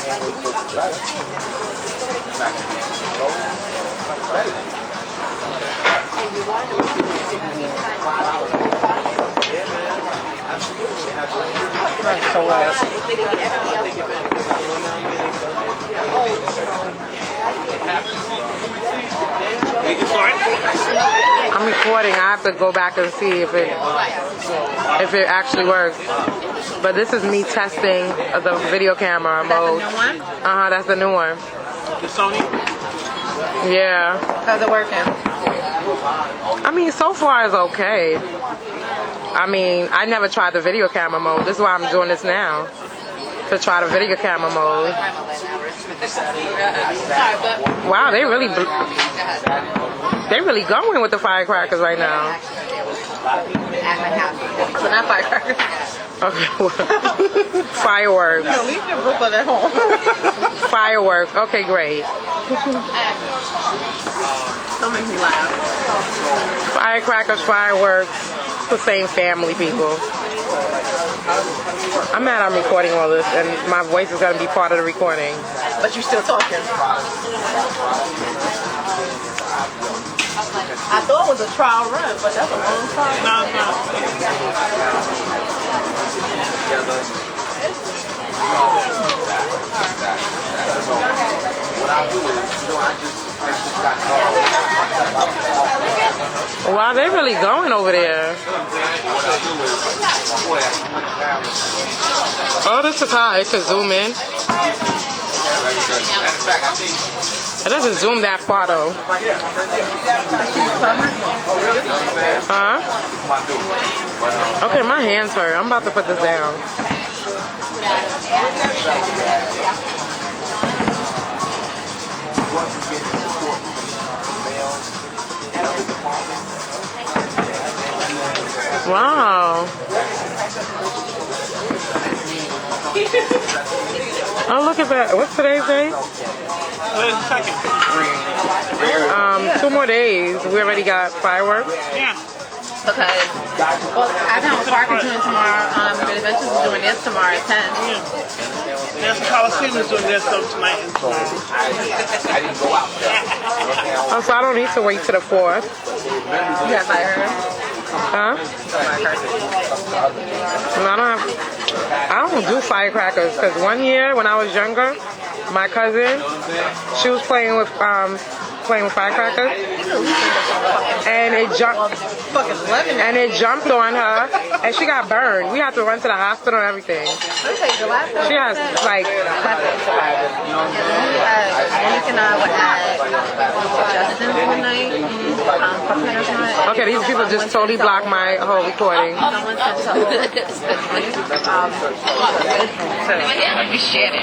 I'm recording. I have to go back and see if it actually works. But this is me testing the video camera mode. That's the new one? That's the new one. The Sony? Yeah. How's it working? I mean, so far it's okay. I mean, I never tried the video camera mode. This is why I'm doing this now. To try the video camera mode. Wow, they really going with the firecrackers right now. So not firecrackers. Okay, well, fireworks. No, leave your Brooklyn at home. Fireworks. Okay, great. Don't make me laugh. Firecrackers, fireworks. It's the same family, people. I'm mad I'm recording all this, and my voice is going to be part of the recording. But you're still talking. I thought it was a trial run, but that's a long time. No. Wow, they really going over there. Oh, this is high. It can zoom in. It doesn't zoom that far though. Huh? Okay, my hands hurt. I'm about to put this down. Wow. Oh, look at that. What's today's date? 2 more days. We already got fireworks. Yeah. Okay. Well, I know Parker's doing tomorrow. Good Adventures is doing this tomorrow at 10. There's the Coliseum is doing their stuff tonight and tomorrow. Oh, so I don't need to wait till the 4th. You got fireworks? Huh? No, I don't do firecrackers because one year when I was younger, my cousin, she was playing with firecrackers, and it jumped on her, and she got burned. We had to run to the hospital and everything. She has like. Okay, these people just totally blocked my whole recording. We shared it.